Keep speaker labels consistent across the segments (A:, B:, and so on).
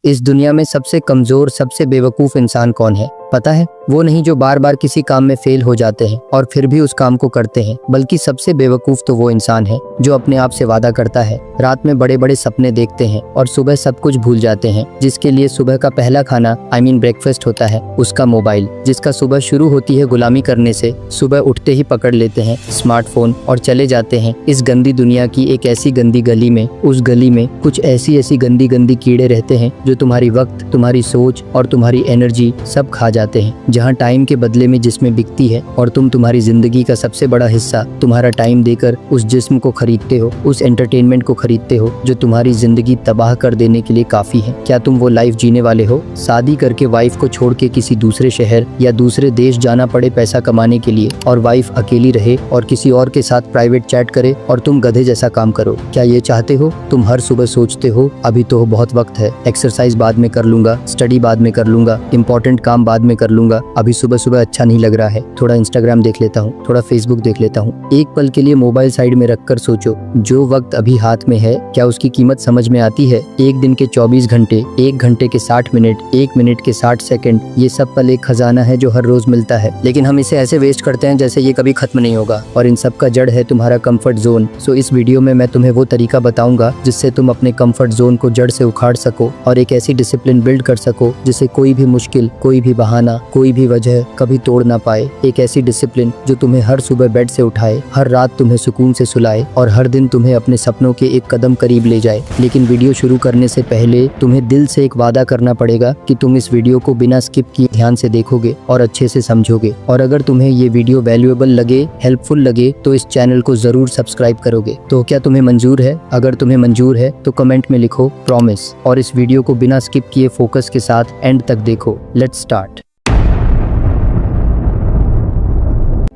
A: इस दुनिया में सबसे कमजोर, सबसे बेवकूफ इंसान कौन है पता है? वो नहीं जो बार बार किसी काम में फेल हो जाते हैं और फिर भी उस काम को करते हैं, बल्कि सबसे बेवकूफ तो वो इंसान है जो अपने आप से वादा करता है, रात में बड़े बड़े सपने देखते हैं और सुबह सब कुछ भूल जाते हैं। जिसके लिए सुबह का पहला खाना ब्रेकफास्ट होता है उसका मोबाइल, जिसका सुबह शुरू होती है गुलामी करने से। सुबह उठते ही पकड़ लेते हैं स्मार्टफोन और चले जाते हैं इस गंदी दुनिया की एक ऐसी गंदी गली में। उस गली में कुछ ऐसी गंदी गंदी कीड़े रहते हैं जो तुम्हारी वक्त, तुम्हारी सोच और तुम्हारी एनर्जी सब खा जाते हैं। जहाँ टाइम के बदले में जिस्में बिकती है और तुम तुम्हारी जिंदगी का सबसे बड़ा हिस्सा तुम्हारा टाइम देकर उस जिस्म को खरीदते हो, उस एंटरटेनमेंट को खरीदते हो जो तुम्हारी जिंदगी तबाह कर देने के लिए काफी है। क्या तुम वो लाइफ जीने वाले हो? शादी करके वाइफ को छोड़ के किसी दूसरे शहर या दूसरे देश जाना पड़े पैसा कमाने के लिए, और वाइफ अकेली रहे और किसी और के साथ प्राइवेट चैट करे और तुम गधे जैसा काम करो? क्या ये चाहते हो? तुम हर सुबह सोचते हो अभी तो बहुत वक्त है, एक्सरसाइज बाद में कर लूंगा, स्टडी बाद में कर लूंगा, इंपॉर्टेंट काम बाद में कर लूंगा, अभी सुबह सुबह अच्छा नहीं लग रहा है, थोड़ा इंस्टाग्राम देख लेता हूँ, थोड़ा फेसबुक देख लेता हूँ। एक पल के लिए मोबाइल साइड में रखकर सोचो, जो वक्त अभी हाथ में है क्या उसकी कीमत समझ में आती है? एक दिन के 24 घंटे, 1 घंटे के 60 मिनट, 1 मिनट के 60 सेकंड, ये सब पल एक खजाना है जो हर रोज मिलता है, लेकिन हम इसे ऐसे वेस्ट करते हैं जैसे ये कभी खत्म नहीं होगा। और इन सब का जड़ है तुम्हारा कंफर्ट जोन। सो इस वीडियो में मैं तुम्हें वो तरीका बताऊंगा जिससे तुम अपने कंफर्ट जोन को जड़ से उखाड़ सको और एक ऐसी डिसिप्लिन बिल्ड कर सको जिसे कोई भी मुश्किल, कोई भी बहाना, कोई भी वजह कभी तोड़ ना पाए। एक ऐसी डिसिप्लिन जो तुम्हें हर सुबह बेड से उठाए, हर रात तुम्हें सुकून से सुलाए और हर दिन तुम्हें अपने सपनों के एक कदम करीब ले जाए। लेकिन वीडियो शुरू करने से पहले तुम्हें दिल से एक वादा करना पड़ेगा कि तुम इस वीडियो को बिना स्किप किए ध्यान से देखोगे और अच्छे से समझोगे। और अगर तुम्हें ये वीडियो वैल्यूएबल लगे, हेल्पफुल लगे, तो इस चैनल को जरूर सब्सक्राइब करोगे। तो क्या तुम्हें मंजूर है? अगर तुम्हें मंजूर है तो कमेंट में लिखो प्रॉमिस, और इस वीडियो को बिना स्किप किए फोकस के साथ एंड तक देखो। Let's start.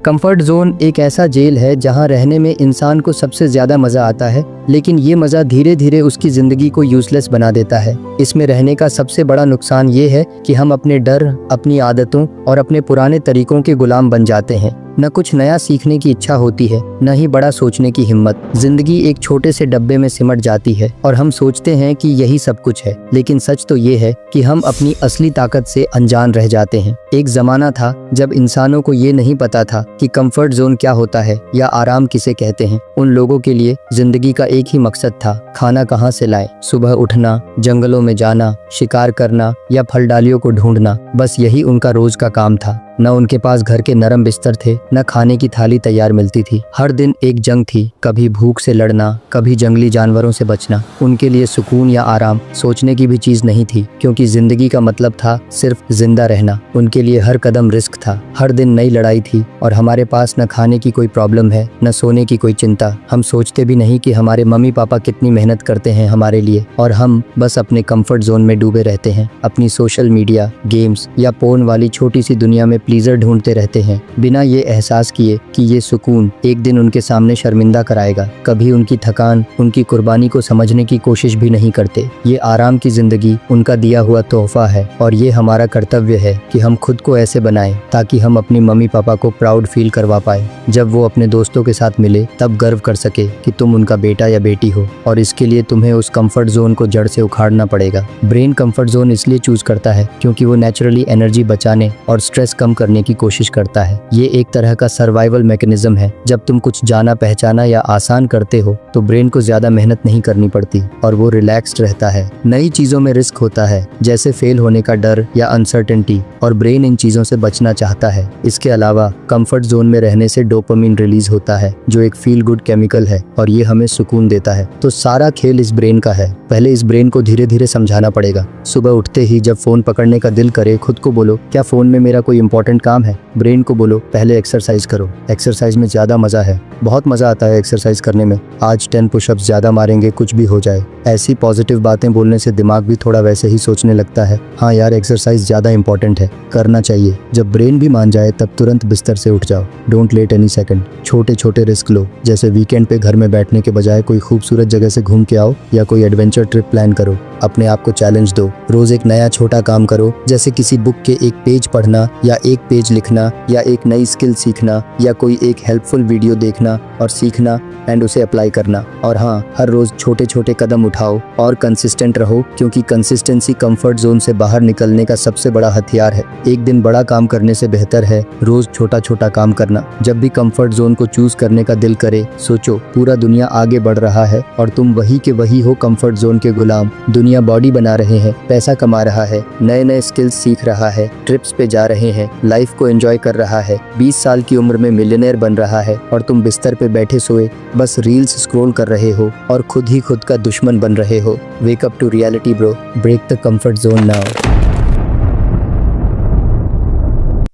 A: कंफर्ट जोन एक ऐसा जेल है जहां रहने में इंसान को सबसे ज्यादा मजा आता है, लेकिन ये मजा धीरे धीरे उसकी जिंदगी को यूजलेस बना देता है। इसमें रहने का सबसे बड़ा नुकसान ये है कि हम अपने डर, अपनी आदतों और अपने पुराने तरीकों के गुलाम बन जाते हैं। न कुछ नया सीखने की इच्छा होती है, न ही बड़ा सोचने की हिम्मत। जिंदगी एक छोटे से डब्बे में सिमट जाती है और हम सोचते हैं कि यही सब कुछ है, लेकिन सच तो ये है कि हम अपनी असली ताकत से अनजान रह जाते हैं। एक जमाना था जब इंसानों को ये नहीं पता था कि कंफर्ट जोन क्या होता है या आराम किसे कहते हैं। उन लोगों के लिए जिंदगी का एक ही मकसद था, खाना कहाँ से लाएं, सुबह उठना, जंगलों में जाना, शिकार करना या फल डालियों को ढूंढना, बस यही उनका रोज का काम था। न उनके पास घर के नरम बिस्तर थे, न खाने की थाली तैयार मिलती थी। हर दिन एक जंग थी, कभी भूख से लड़ना, कभी जंगली जानवरों से बचना। उनके लिए सुकून या आराम सोचने की भी चीज नहीं थी, क्योंकि जिंदगी का मतलब था सिर्फ जिंदा रहना। उनके लिए हर कदम रिस्क था, हर दिन नई लड़ाई थी। और हमारे पास न खाने की कोई प्रॉब्लम है, न सोने की कोई चिंता। हम सोचते भी नहीं कि हमारे मम्मी पापा कितनी मेहनत करते हैं हमारे लिए, और हम बस अपने कंफर्ट जोन में डूबे रहते हैं। अपनी सोशल मीडिया, गेम्स या पोर्न वाली छोटी सी दुनिया में प्लीजर ढूंढते रहते हैं, बिना ये एहसास किए कि ये सुकून एक दिन उनके सामने शर्मिंदा कराएगा। कभी उनकी थकान, उनकी कुर्बानी को समझने की कोशिश भी नहीं करते। ये आराम की जिंदगी उनका दिया हुआ तोहफा है, और ये हमारा कर्तव्य है कि हम खुद को ऐसे बनाएं ताकि हम अपनी मम्मी पापा को प्राउड फील करवा पाए। जब वो अपने दोस्तों के साथ मिले तब गर्व कर सके कि तुम उनका बेटा या बेटी हो। और इसके लिए तुम्हें उस कंफर्ट जोन को जड़ से उखाड़ना पड़ेगा। ब्रेन कंफर्ट जोन इसलिए चूज करता है क्योंकि वो नेचुरली एनर्जी बचाने और स्ट्रेस कम करने की कोशिश करता है। ये एक तरह का सर्वाइवल मैकेनिज्म है। जब तुम कुछ जाना पहचाना या आसान करते हो तो ब्रेन को ज्यादा मेहनत नहीं करनी पड़ती और वो रिलैक्स्ड रहता है। नई चीजों में रिस्क होता है, जैसे फेल होने का डर या अनसर्टेनिटी, और ब्रेन इन चीजों से बचना चाहता है। इसके अलावा कंफर्ट जोन में रहने से डोपामिन रिलीज होता है, जो एक फील गुड केमिकल है, और ये हमें सुकून देता है। तो सारा खेल इस ब्रेन का है। पहले इस ब्रेन को धीरे धीरे समझाना पड़ेगा। सुबह उठते ही जब फोन पकड़ने का दिल करे, खुद को बोलो, क्या फोन में मेरा कोई इंपॉर्टेंट काम है? ब्रेन को बोलो, पहले एक्सरसाइज करो, एक्सरसाइज में ज्यादा मजा है, बहुत मजा आता है एक्सरसाइज करने में। आज 10 पुशअप्स ज्यादा मारेंगे, कुछ भी हो जाए। ऐसी पॉजिटिव बातें बोलने से दिमाग भी थोड़ा वैसे ही सोचने लगता है, हाँ यार एक्सरसाइज ज्यादा इंपॉर्टेंट है, करना चाहिए। जब ब्रेन भी मान जाए तब तुरंत बिस्तर से उठ जाओ। Don't let any second. छोटे छोटे रिस्क लो, जैसे वीकेंड पे घर में बैठने के बजाय कोई खूबसूरत जगह से घूम के आओ या कोई एडवेंचर ट्रिप प्लान करो। अपने आप को चैलेंज दो। रोज एक नया छोटा काम करो, जैसे किसी बुक के एक पेज पढ़ना या एक पेज लिखना या एक नई स्किल सीखना या कोई एक हेल्पफुल वीडियो देखना और सीखना एंड उसे अप्लाई करना। और हाँ, हर रोज छोटे छोटे कदम उठाओ। उठाओ और कंसिस्टेंट रहो, क्योंकि कंसिस्टेंसी कंफर्ट जोन से बाहर निकलने का सबसे बड़ा हथियार है। एक दिन बड़ा काम करने से बेहतर है रोज छोटा छोटा काम करना। जब भी कंफर्ट जोन को चूज करने का दिल करे, सोचो पूरा दुनिया आगे बढ़ रहा है और तुम वही के वही हो, कंफर्ट जोन के गुलाम। दुनिया बॉडी बना रहे हैं, पैसा कमा रहा है, नए नए स्किल्स सीख रहा है, ट्रिप्स पे जा रहे हैं, लाइफ को एंजॉय कर रहा है, 20 साल की उम्र में मिलियनेयर बन रहा है और तुम बिस्तर पे बैठे सोए बस रील्स स्क्रॉल कर रहे हो और खुद ही खुद का दुश्मन बन रहे हो। Wake up to reality bro, break the comfort zone now.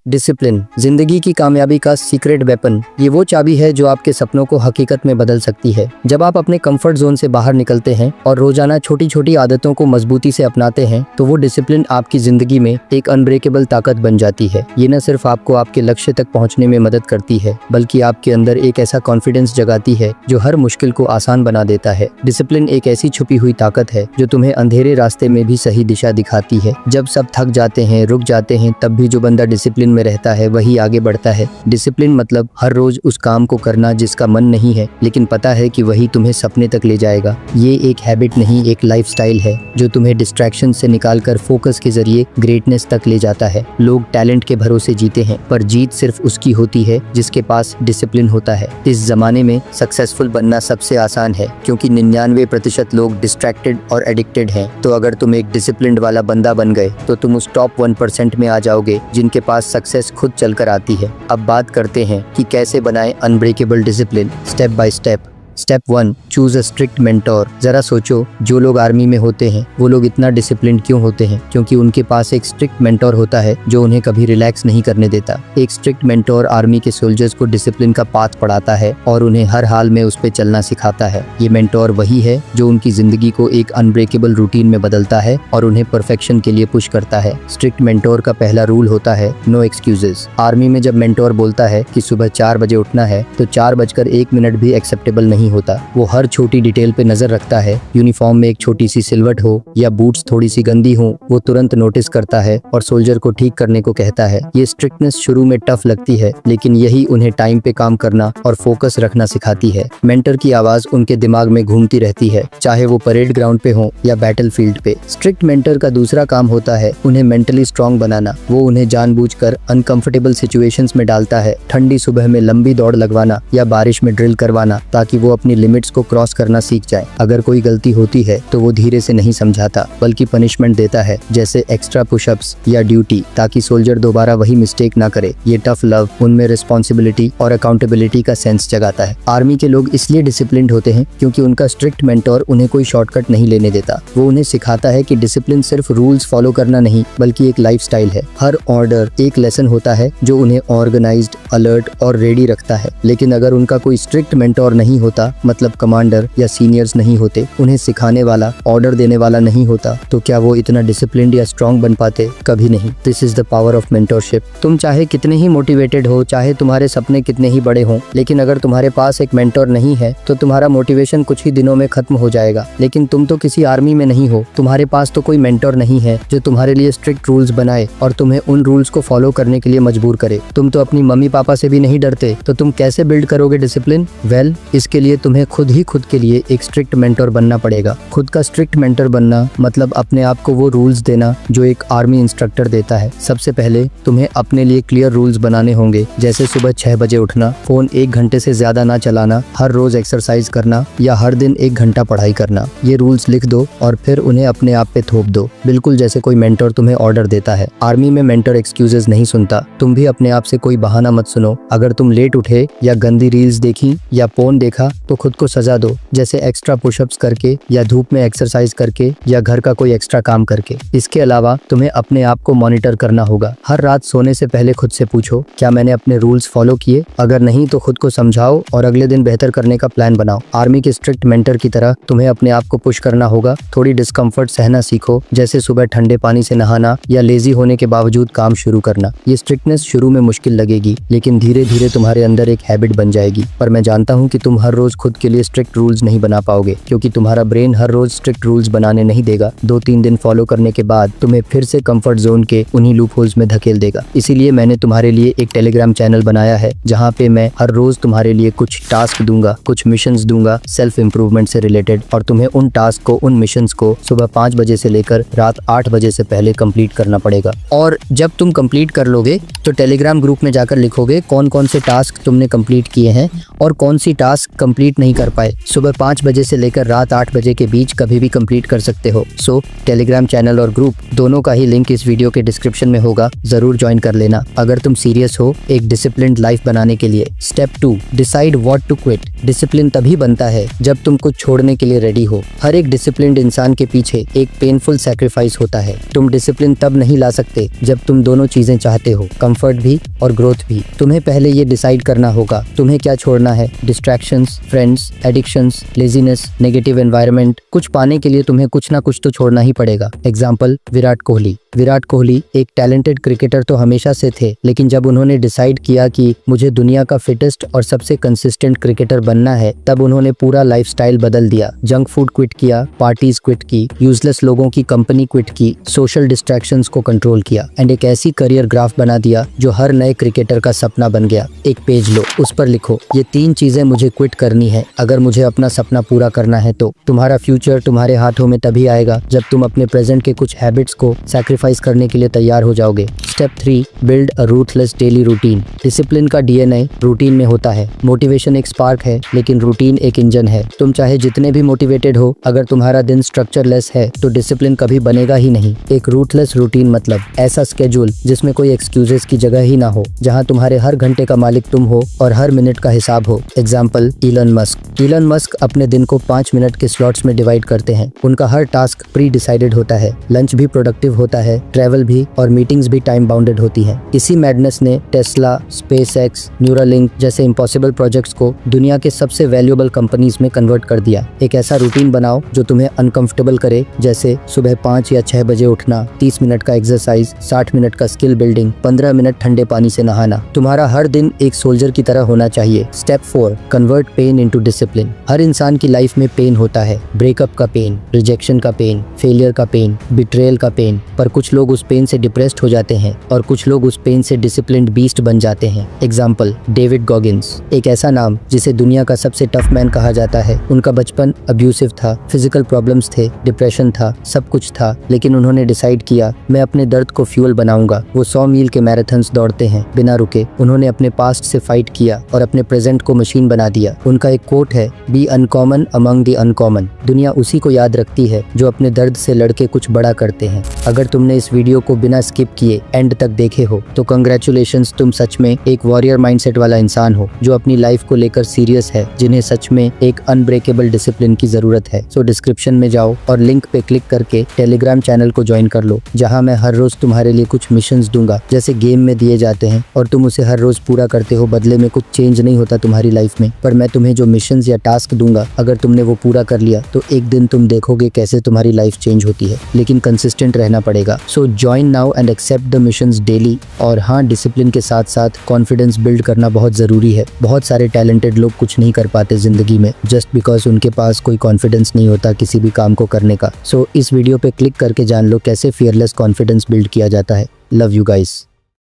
A: Discipline, जिंदगी की कामयाबी का सीक्रेट वेपन। ये वो चाबी है जो आपके सपनों को हकीकत में बदल सकती है। जब आप अपने कंफर्ट जोन से बाहर निकलते हैं और रोजाना छोटी छोटी आदतों को मजबूती से अपनाते हैं, तो वो डिसिप्लिन आपकी जिंदगी में एक अनब्रेकेबल ताकत बन जाती है। ये न सिर्फ आपको आपके लक्ष्य तक पहुंचने में मदद करती है, बल्कि आपके अंदर एक ऐसा कॉन्फिडेंस जगाती है जो हर मुश्किल को आसान बना देता है। डिसिप्लिन एक ऐसी छुपी हुई ताकत है जो तुम्हें अंधेरे रास्ते में भी सही दिशा दिखाती है। जब सब थक जाते हैं, रुक जाते हैं, तब भी जो बंदा डिसिप्लिन में रहता है वही आगे बढ़ता है। डिसिप्लिन मतलब हर रोज उस काम को करना जिसका मन नहीं है, लेकिन पता है कि वही तुम्हें सपने तक ले जाएगा। ये एक हैबिट नहीं, एक लाइफस्टाइल है जो तुम्हें डिस्ट्रैक्शन से निकालकर फोकस के जरिए ग्रेटनेस तक ले जाता है। लोग टैलेंट के भरोसे जीते हैं, पर जीत सिर्फ उसकी होती है जिसके पास डिसिप्लिन होता है। इस जमाने में सक्सेसफुल बनना सबसे आसान है, क्योंकि 99% लोग डिस्ट्रैक्टेड और एडिक्टेड हैं। तो अगर तुम एक डिसिप्लिन्ड वाला बंदा बन गए तो तुम उस टॉप 1% में आ जाओगे जिनके पास सक्सेस खुद चलकर आती है। अब बात करते हैं कि कैसे बनाएं unbreakable discipline, step by step. Step 1, choose a strict mentor. जरा सोचो, जो लोग आर्मी में होते हैं वो लोग इतना डिसिप्लिन्ड क्यों होते हैं? क्योंकि उनके पास एक स्ट्रिक्ट मेंटोर होता है जो उन्हें कभी रिलैक्स नहीं करने देता। एक स्ट्रिक्ट मेंटोर आर्मी के सोल्जर्स को डिसिप्लिन का पाथ पढ़ाता है और उन्हें हर हाल में उस पर चलना सिखाता है। ये मेंटोर वही है जो उनकी जिंदगी को एक अनब्रेकेबल रूटीन में बदलता है और उन्हें परफेक्शन के लिए पुश करता है। स्ट्रिक्ट मेंटोर का पहला रूल होता है नो एक्सक्यूजेस। आर्मी में जब मेंटोर बोलता है कि सुबह 4 बजे उठना है, तो 4:01 भी एक्सेप्टेबल नहीं होता। वो हर छोटी डिटेल पे नजर रखता है। यूनिफॉर्म में एक छोटी सी सिलवट हो या बूट्स थोड़ी सी गंदी हो, वो तुरंत नोटिस करता है और सोल्जर को ठीक करने को कहता है। ये स्ट्रिक्टनेस शुरू में टफ लगती है, लेकिन यही उन्हें टाइम पे काम करना और फोकस रखना सिखाती है। मेंटर की आवाज उनके दिमाग में घूमती रहती है, चाहे वो परेड ग्राउंड पे हो या बैटल फील्ड पे। स्ट्रिक्ट मेंटर का दूसरा काम होता है उन्हें मेंटली स्ट्रांग बनाना। वो उन्हें जानबूझकर अनकंफर्टेबल सिचुएशंस में डालता है। ठंडी सुबह में लंबी दौड़ लगवाना या बारिश में ड्रिल करवाना, ताकि वो अपनी लिमिट्स को क्रॉस करना सीख जाए। अगर कोई गलती होती है तो वो धीरे से नहीं समझाता, बल्कि पनिशमेंट देता है, जैसे एक्स्ट्रा पुशअप्स या ड्यूटी, ताकि सोल्जर दोबारा वही मिस्टेक ना करे। ये टफ लव उनमें रिस्पॉन्सिबिलिटी और अकाउंटेबिलिटी का सेंस जगाता है। आर्मी के लोग इसलिए डिसिप्लिन्ड होते हैं क्योंकि उनका स्ट्रिक्ट मेंटोर उन्हें कोई शॉर्टकट नहीं लेने देता। वो उन्हें सिखाता है कि डिसिप्लिन सिर्फ रूल्स फॉलो करना नहीं, बल्कि एक लाइफस्टाइल है। हर ऑर्डर एक लेसन होता है जो उन्हें ऑर्गेनाइज्ड, अलर्ट और रेडी रखता है। लेकिन अगर उनका कोई स्ट्रिक्ट मेंटोर नहीं होता, मतलब कमांडर या सीनियर्स नहीं होते, उन्हें सिखाने वाला, ऑर्डर देने वाला नहीं होता, तो क्या वो इतना डिसिप्लिन्ड या स्ट्रांग बन पाते? कभी नहीं। This is the power of mentorship. तुम चाहे कितने ही मोटिवेटेड हो, चाहे तुम्हारे सपने कितने ही बड़े हों, लेकिन अगर तुम्हारे पास एक मेंटोर नहीं है तो तुम्हारा मोटिवेशन कुछ ही दिनों में खत्म हो जाएगा। लेकिन तुम तो किसी आर्मी में नहीं हो, तुम्हारे पास तो कोई मेंटोर नहीं है जो तुम्हारे लिए स्ट्रिक्ट रूल्स बनाए और तुम्हें उन रूल्स को फॉलो करने के लिए मजबूर करे। तुम तो अपनी मम्मी पापा से भी नहीं डरते, तो तुम कैसे बिल्ड करोगे डिसिप्लिन? वेल, इसके लिए तुम्हें खुद के लिए एक स्ट्रिक्ट मेंटर बनना पड़ेगा। खुद का स्ट्रिक्ट मेंटर बनना मतलब अपने आप को वो रूल्स देना जो एक आर्मी इंस्ट्रक्टर देता है। सबसे पहले तुम्हें अपने लिए क्लियर रूल्स बनाने होंगे, जैसे सुबह 6 बजे उठना, फोन 1 घंटे से ज्यादा ना चलाना, हर रोज एक्सरसाइज करना या हर दिन 1 घंटा पढ़ाई करना। ये रूल्स लिख दो और फिर उन्हें अपने आप पे थोप दो, बिल्कुल जैसे कोई मेंटर तुम्हें ऑर्डर देता है। आर्मी में मेंटर एक्सक्यूजेस नहीं सुनता। तुम भी अपने आप से कोई बहाना मत सुनो। अगर तुम लेट उठे या गंदी रील्स देखी या फोन देखा तो खुद को सजा दो, जैसे एक्स्ट्रा पुशअप्स करके या धूप में एक्सरसाइज करके या घर का कोई एक्स्ट्रा काम करके। इसके अलावा तुम्हें अपने आप को मॉनिटर करना होगा। हर रात सोने से पहले खुद से पूछो, क्या मैंने अपने रूल्स फॉलो किए? अगर नहीं तो खुद को समझाओ और अगले दिन बेहतर करने का प्लान बनाओ। आर्मी के स्ट्रिक्ट मेंटर की तरह तुम्हें अपने आप को पुश करना होगा। थोड़ी डिस्कम्फर्ट सहना सीखो, जैसे सुबह ठंडे पानी से नहाना या लेजी होने के बावजूद काम शुरू करना। ये स्ट्रिक्टनेस शुरू में मुश्किल लगेगी, लेकिन धीरे धीरे तुम्हारे अंदर एक हैबिट बन जाएगी। पर मैं जानता हूँ कि तुम हर रोज रोज खुद के लिए स्ट्रिक्ट रूल्स नहीं बना पाओगे, क्योंकि तुम्हारा ब्रेन हर रोज स्ट्रिक्ट रूल्स बनाने नहीं देगा। 2-3 दिन फॉलो करने के बाद तुम्हें फिर से कंफर्ट जोन के उन्हीं लूप होल्स में धकेल देगा। इसीलिए मैंने तुम्हारे लिए एक टेलीग्राम चैनल बनाया है, जहाँ पे मैं हर रोज तुम्हारे लिए कुछ टास्क दूंगा, कुछ मिशंस दूंगा सेल्फ इंप्रूवमेंट से रिलेटेड, और तुम्हें उन टास्क को, उन मिशंस को सुबह 5 बजे से लेकर रात 8 बजे से पहले कंप्लीट करना पड़ेगा। और जब तुम कंप्लीट कर लोगे तो टेलीग्राम ग्रुप में जाकर लिखोगे कौन कौन से टास्क तुमने कंप्लीट किए हैं और कौन सी टास्क कंप्लीट नहीं कर पाए। सुबह 5 बजे से लेकर रात 8 बजे के बीच कभी भी कंप्लीट कर सकते हो। सो टेलीग्राम चैनल और ग्रुप दोनों का ही लिंक इस वीडियो के डिस्क्रिप्शन में होगा, जरूर ज्वाइन कर लेना अगर तुम सीरियस हो एक डिसिप्लिन्ड लाइफ बनाने के लिए। Step 2, decide what to quit. Discipline तभी बनता है जब तुम कुछ छोड़ने के लिए रेडी हो। हर एक डिसिप्लिन्ड इंसान के पीछे एक पेनफुल सैक्रिफाइस होता है। तुम डिसिप्लिन तब नहीं ला सकते जब तुम दोनों चीजें चाहते हो, कंफर्ट भी और ग्रोथ भी। तुम्हें पहले ये डिसाइड करना होगा तुम्हें क्या छोड़ना है। Distractions, friends, addictions, laziness, negative environment. कुछ पाने के लिए तुम्हें कुछ ना कुछ तो छोड़ना ही पड़ेगा। एग्जाम्पल, विराट कोहली। विराट कोहली एक टैलेंटेड क्रिकेटर तो हमेशा से थे, लेकिन जब उन्होंने डिसाइड किया कि मुझे दुनिया का फिटेस्ट और सबसे कंसिस्टेंट क्रिकेटर बनना है, तब उन्होंने पूरा लाइफस्टाइल बदल दिया। जंक फूड क्विट किया, पार्टीज क्विट की, यूजलेस लोगों की कंपनी क्विट की, सोशल डिस्ट्रैक्शंस को कंट्रोल किया एंड एक ऐसी करियर ग्राफ बना दिया जो हर नए क्रिकेटर का सपना बन गया। एक पेज लो, उस पर लिखो ये 3 चीजें मुझे क्विट करनी है अगर मुझे अपना सपना पूरा करना है। तो तुम्हारा फ्यूचर तुम्हारे हाथों में तभी आएगा जब तुम अपने प्रेजेंट के कुछ हैबिट्स को सैक्रिफाइस करने के लिए तैयार हो जाओगे। Step 3, build a ruthless daily routine. Discipline का डीएनए रूटीन में होता है। मोटिवेशन एक स्पार्क है, लेकिन रूटीन एक इंजन है। तुम चाहे जितने भी मोटिवेटेड हो, अगर तुम्हारा दिन स्ट्रक्चरलेस है तो डिसिप्लिन कभी बनेगा ही नहीं। एक रूथलेस रूटीन मतलब ऐसा स्केड्यूल जिसमें कोई एक्सक्यूजेस की जगह ही ना हो, जहां तुम्हारे हर घंटे का मालिक तुम हो और हर मिनट का हिसाब हो। Example, Elon Musk. Elon Musk अपने दिन को 5 मिनट के स्लॉट्स में डिवाइड करते हैं। उनका हर टास्क प्री डिसाइडेड होता है, लंच भी प्रोडक्टिव होता है, ट्रैवल भी, और मीटिंग्स भी टाइम बाउंडेड होती हैं। इसी मैडनेस ने टेस्ला, स्पेसएक्स, न्यूरालिंक जैसे इम्पॉसिबल प्रोजेक्ट्स को दुनिया के सबसे वैल्यूएबल कंपनीज में कन्वर्ट कर दिया। एक ऐसा रूटीन बनाओ जो तुम्हें अनकंफर्टेबल करे, जैसे सुबह 5 या 6 बजे उठना, 30 मिनट का एक्सरसाइज, 60 मिनट का स्किल बिल्डिंग, 15 मिनट ठंडे पानी से नहाना। तुम्हारा हर दिन एक सोल्जर की तरह होना चाहिए। Step 4, convert pain into discipline. हर इंसान की लाइफ में पेन होता है। ब्रेकअप का पेन, रिजेक्शन का पेन, फेलियर का पेन, बिट्रेयल का पेन। पर कुछ लोग उस पेन से डिप्रेस्ड हो जाते हैं और कुछ लोग उस पेन से डिसिप्लिन्ड बीस्ट बन जाते हैं। एग्जाम्पल, डेविड गॉगिंस, एक ऐसा नाम जिसे दुनिया का सबसे टफ मैन कहा जाता है। उनका बचपन अब्यूसिव था, फिजिकल प्रॉब्लम्स थे, डिप्रेशन था, सब कुछ था, लेकिन उन्होंने डिसाइड किया मैं अपने दर्द को फ्यूल बनाऊंगा। वो 100 मील के मैराथन्स दौड़ते हैं बिना रुके। उन्होंने अपने पास्ट से फाइट किया और अपने प्रेजेंट को मशीन बना दिया। उनका एक कोट है, be uncommon among the uncommon. दुनिया उसी को याद रखती है जो अपने दर्द से लड़के कुछ बड़ा करते हैं। अगर तुमने इस वीडियो को बिना स्किप किए एंड तक देखे हो तो कंग्रेचुलेशंस, तुम सच में एक वॉरियर माइंडसेट वाला इंसान हो जो अपनी लाइफ को लेकर सीरियस है, जिन्हें सच में एक अनब्रेकेबल डिसिप्लिन की जरूरत है। सो डिस्क्रिप्शन में जाओ और लिंक पे क्लिक करके टेलीग्राम चैनल को ज्वाइन कर लो, जहां मैं हर रोज तुम्हारे लिए कुछ मिशंस दूंगा जैसे गेम में दिए जाते हैं, और तुम उसे हर रोज पूरा करते हो। बदले में कुछ चेंज नहीं होता तुम्हारी लाइफ में, पर मैं तुम्हें जो मिशंस या टास्क दूंगा, अगर तुमने वो पूरा कर लिया तो एक दिन तुम देखोगे कैसे तुम्हारी लाइफ चेंज होती है। लेकिन कंसिस्टेंट रहना पड़ेगा। So join now and accept the missions daily. और हाँ, डिसिप्लिन के साथ साथ कॉन्फिडेंस बिल्ड करना बहुत जरूरी है। बहुत सारे टैलेंटेड लोग कुछ नहीं कर पाते जिंदगी में जस्ट बिकॉज उनके पास कोई कॉन्फिडेंस नहीं होता किसी भी काम को करने का। सो इस वीडियो पे क्लिक करके जान लो कैसे फियरलेस कॉन्फिडेंस बिल्ड किया जाता है। Love you guys.